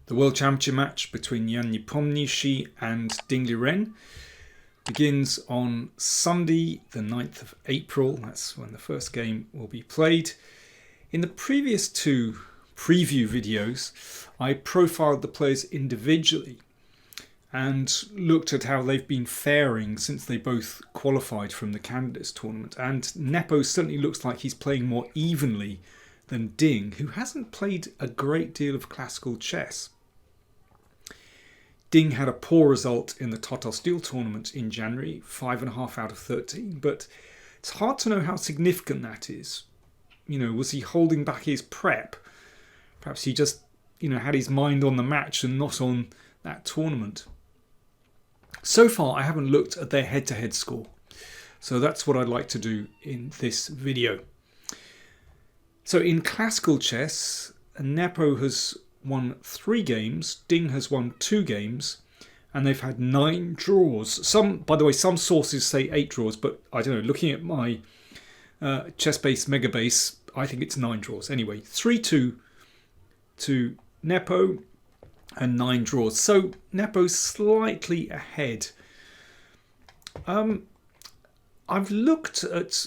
The World Championship match between Nepomniachtchi and Liren begins on Sunday, the 9th of April. That's when the first game will be played. In the previous two preview videos, I profiled the players individually and looked at how they've been faring since they both qualified from the Candidates tournament. And Nepo certainly looks like he's playing more evenly than Ding, who hasn't played a great deal of classical chess. Ding had a poor result in the Total Steel tournament in January, 5.5 out of 13, but it's hard to know how significant that is. Was he holding back his prep? Perhaps he just, had his mind on the match and not on that tournament. So far, I haven't looked at their head-to-head score, so that's what I'd like to do in this video. So in classical chess, Nepo has won 3 games, Ding has won 2 games, and they've had 9 draws. By the way, some sources say 8 draws, but I don't know. Looking at my ChessBase Megabase, I think it's 9 draws. Anyway, 3-2 to Nepo and 9 draws. So Nepo's slightly ahead. I've looked at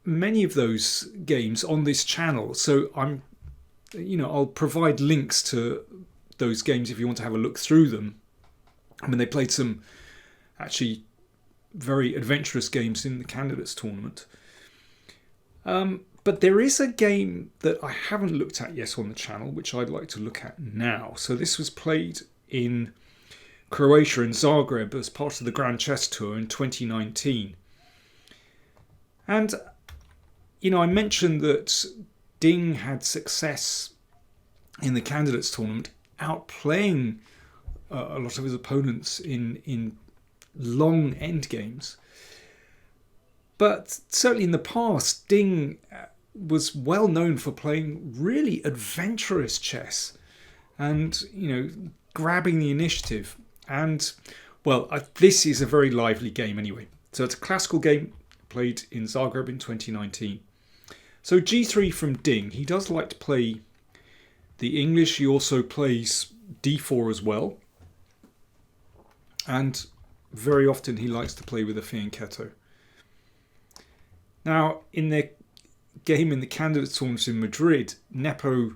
many of those games on this channel, so I'll provide links to those games if you want to have a look through them. I mean, they played some actually very adventurous games in the Candidates tournament. But there is a game that I haven't looked at yet on the channel, which I'd like to look at now. So this was played in Croatia, in Zagreb, as part of the Grand Chess Tour in 2019. And, I mentioned that Ding had success in the Candidates tournament, outplaying a lot of his opponents in long end games. But certainly in the past, Ding was well known for playing really adventurous chess and, grabbing the initiative. And, this is a very lively game anyway. So it's a classical game played in Zagreb in 2019. So g3 from Ding. He does like to play the English. He also plays d4 as well. And very often he likes to play with a fianchetto. Now, in their game in the Candidates tournament in Madrid, Nepo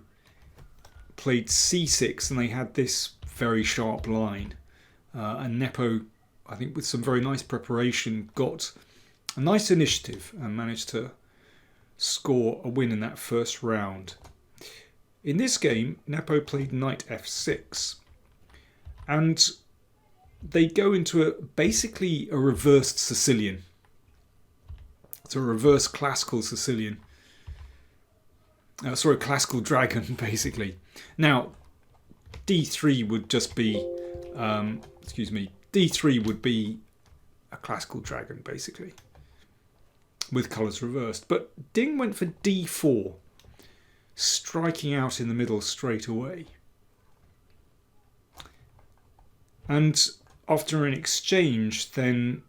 played c6 and they had this very sharp line. And Nepo, I think with some very nice preparation, got a nice initiative and managed to score a win in that first round. In this game, Nepo played knight f6. And they go into basically a reversed Sicilian. It's a reverse classical Sicilian. Classical dragon, basically. Now, d3 would just be, d3 would be a classical dragon, basically, with colours reversed. But Ding went for d4, striking out in the middle straight away. And after an exchange, then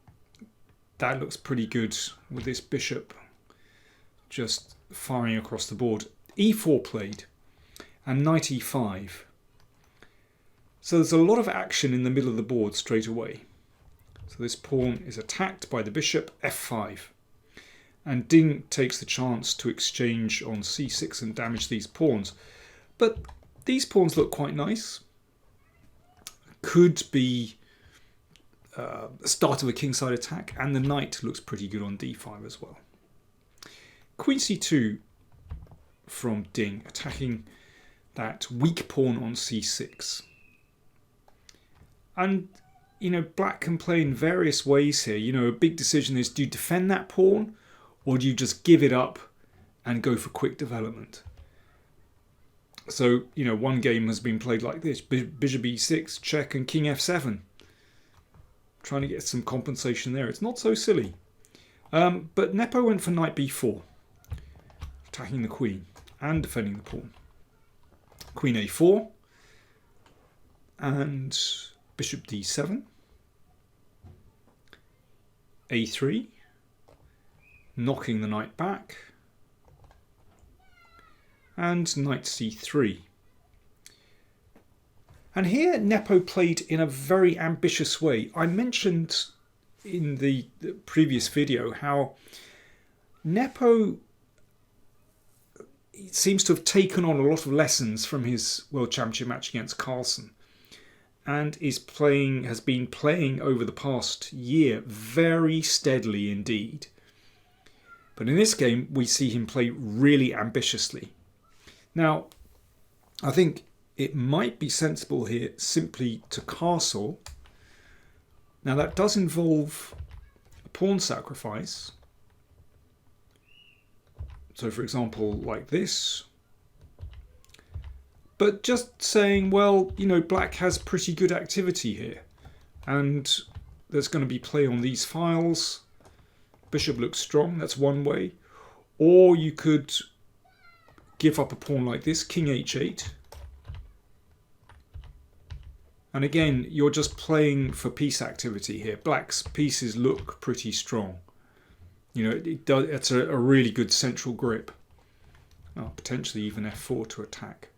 that looks pretty good with this bishop just firing across the board. e4 played and knight e5. So there's a lot of action in the middle of the board straight away. So this pawn is attacked by the bishop, f5. And Ding takes the chance to exchange on c6 and damage these pawns. But these pawns look quite nice. Could be the start of a kingside attack, and the knight looks pretty good on d5 as well. Queen c2 from Ding, attacking that weak pawn on c6. And, black can play in various ways here. A big decision is, do you defend that pawn, or do you just give it up and go for quick development? So, one game has been played like this. Bishop e6, check, and king f7. Trying to get some compensation there. It's not so silly. But Nepo went for knight b4, attacking the queen and defending the pawn. Queen a4 and bishop d7. a3, knocking the knight back. And knight c3. And here Nepo played in a very ambitious way. I mentioned in the previous video how Nepo seems to have taken on a lot of lessons from his World Championship match against Carlsen, and has been playing over the past year very steadily indeed. But in this game we see him play really ambitiously. Now, I think it might be sensible here simply to castle. Now that does involve a pawn sacrifice. So for example, like this. But just saying, well, you know, black has pretty good activity here. And there's going to be play on these files. Bishop looks strong, that's one way. Or you could give up a pawn like this, king h8. And again, you're just playing for piece activity here. Black's pieces look pretty strong. You know, it's a really good central grip. Oh, potentially even f4 to attack.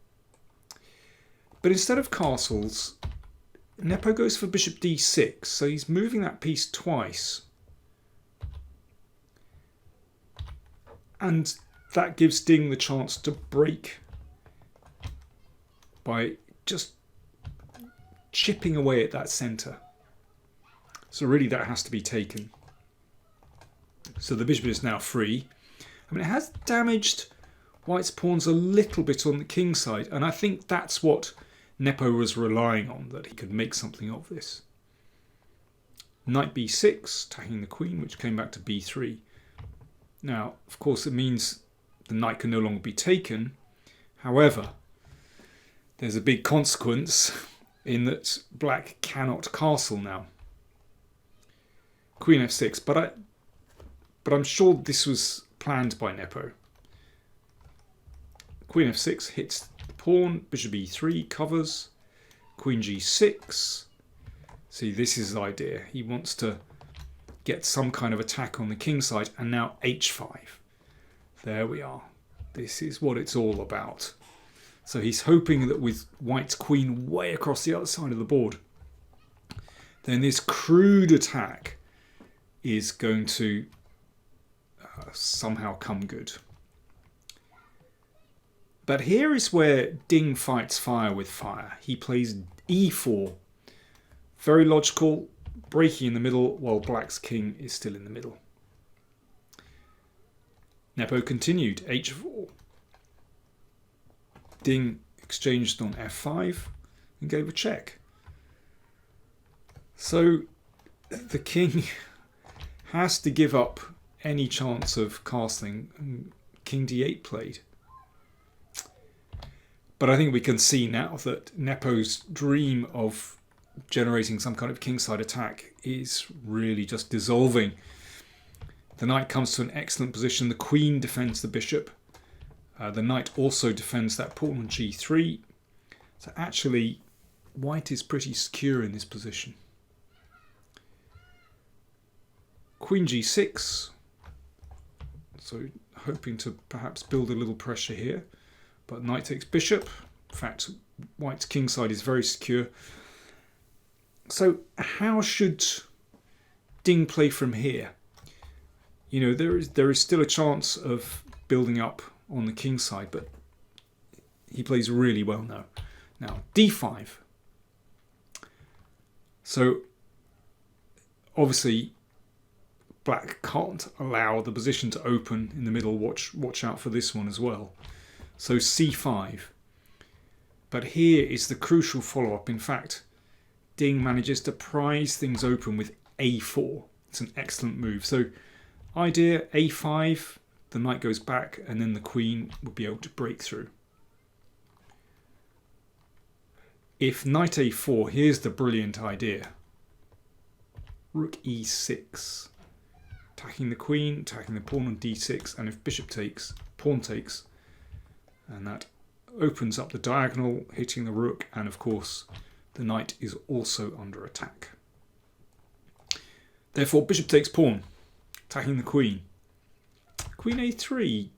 But instead of castles, Nepo goes for bishop d6. So he's moving that piece twice. And that gives Ding the chance to break by just chipping away at that centre. So really that has to be taken. So the bishop is now free. I mean, it has damaged White's pawns a little bit on the king side, and I think that's what Nepo was relying on, that he could make something of this. Knight b6, attacking the queen, which came back to b3. Now, of course, it means the knight can no longer be taken. However, there's a big consequence in that black cannot castle now. Queen f6, but I'm sure this was planned by Nepo. Queen f6 hits the pawn, bishop e3 covers, queen g6. See, this is the idea. He wants to get some kind of attack on the king side, and now h5. There we are. This is what it's all about. So he's hoping that with White's queen way across the other side of the board, then this crude attack is going to somehow come good. But here is where Ding fights fire with fire. He plays e4. Very logical, breaking in the middle while black's king is still in the middle. Nepo continued, h4. Ding exchanged on f5 and gave a check. So the king has to give up any chance of castling, and king d8 played. But I think we can see now that Nepo's dream of generating some kind of kingside attack is really just dissolving. The knight comes to an excellent position. The queen defends the bishop. The knight also defends that pawn on g3. So actually, White is pretty secure in this position. Queen g6. So hoping to perhaps build a little pressure here. But knight takes bishop. In fact, White's kingside is very secure. So how should Ding play from here? You know, there is still a chance of building up on the king side, but he plays really well now. Now, d5. So, obviously, black can't allow the position to open in the middle. Watch out for this one as well. So, c5. But here is the crucial follow-up. In fact, Ding manages to prise things open with a4. It's an excellent move. So, idea, a5, the knight goes back, and then the queen would be able to break through. If knight a4, here's the brilliant idea. Rook e6. Attacking the queen, attacking the pawn on d6, and if bishop takes, pawn takes, and that opens up the diagonal, hitting the rook, and of course the knight is also under attack. Therefore bishop takes pawn, attacking the queen. Queen a3.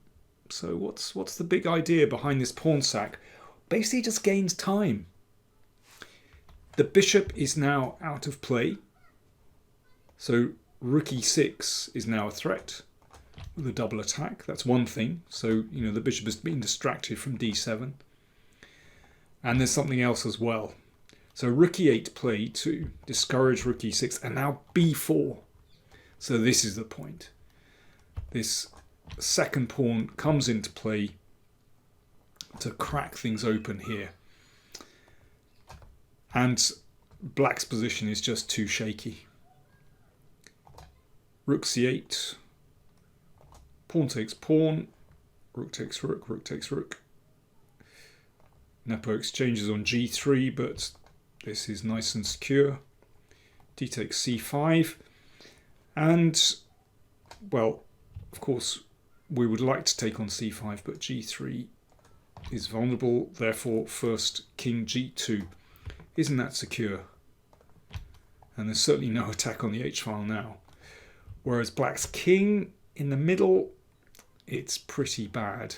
So what's the big idea behind this pawn sack? Basically just gains time. The bishop is now out of play. So rook e6 is now a threat with a double attack. That's one thing. So, you know, the bishop has been distracted from d7. And there's something else as well. So rook e8 play to discourage rook e6, and now b4. So this is the point. This second pawn comes into play to crack things open here. And black's position is just too shaky. Rook c8. Pawn takes pawn. Rook takes rook. Rook takes rook. Nepo exchanges on g3, but this is nice and secure. D takes c5. And, well, of course, we would like to take on c5, but g3 is vulnerable. Therefore, first king g2. Isn't that secure? And there's certainly no attack on the h-file now. Whereas black's king in the middle, it's pretty bad.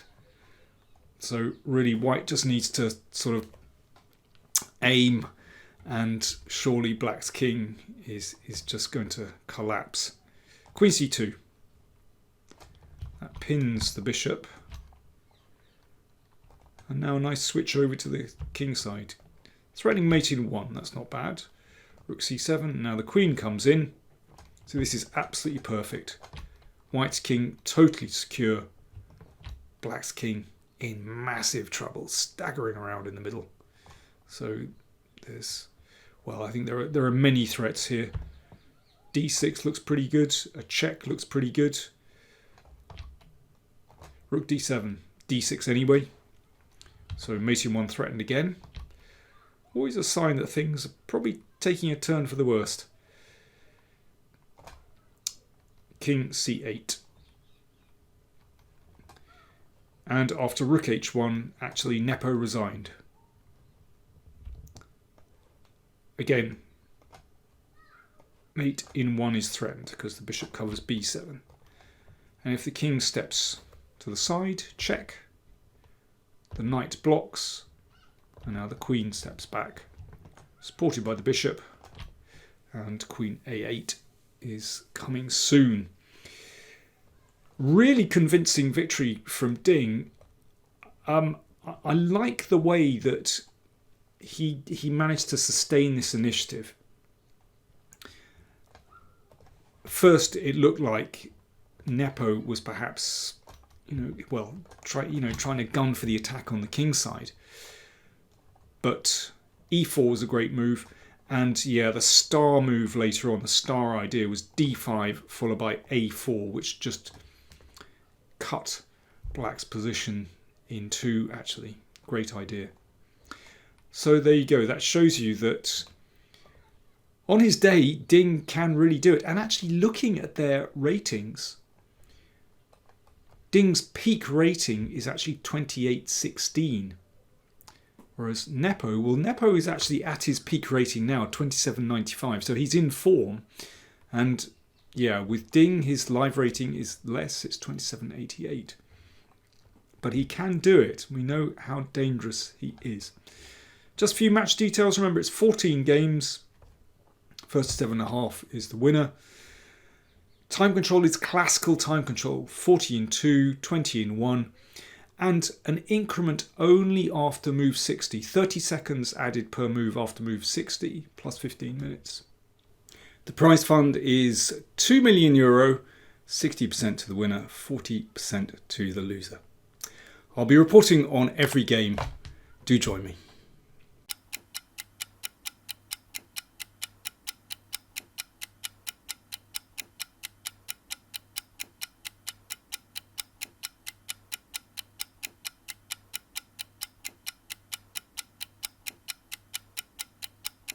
So really white just needs to sort of aim, and surely black's king is just going to collapse. Queen c2. That pins the bishop. And now a nice switch over to the king side. Threatening mate in 1, that's not bad. Rook c7, now the queen comes in. So this is absolutely perfect. White's king totally secure. Black's king in massive trouble, staggering around in the middle. So there's, well, I think there are many threats here. d6 looks pretty good. A check looks pretty good. Rook d7, d6 anyway. So mate in 1 threatened again. Always a sign that things are probably taking a turn for the worst. King c8. And after rook h1, actually Nepo resigned. Again, mate in 1 is threatened because the bishop covers b7. And if the king steps to the side, check. The knight blocks. And now the queen steps back, supported by the bishop. And queen a8 is coming soon. Really convincing victory from Ding. I like the way that he managed to sustain this initiative. First, it looked like Nepo was perhaps, trying to gun for the attack on the king side. But e4 was a great move. And yeah, the star move later on, the star idea was d5 followed by a4, which just cut black's position in 2, actually. Great idea. So there you go. That shows you that on his day, Ding can really do it. And actually looking at their ratings, Ding's peak rating is actually 2816. Whereas Nepo is actually at his peak rating now, 2795. So he's in form. And yeah, with Ding, his live rating is less. It's 2788. But he can do it. We know how dangerous he is. Just a few match details. Remember, it's 14 games. First 7.5 is the winner. Time control is classical time control. 40 in 2, 20 in 1. And an increment only after move 60. 30 seconds added per move after move 60, plus 15 minutes. The prize fund is €2 million, 60% to the winner, 40% to the loser. I'll be reporting on every game. Do join me.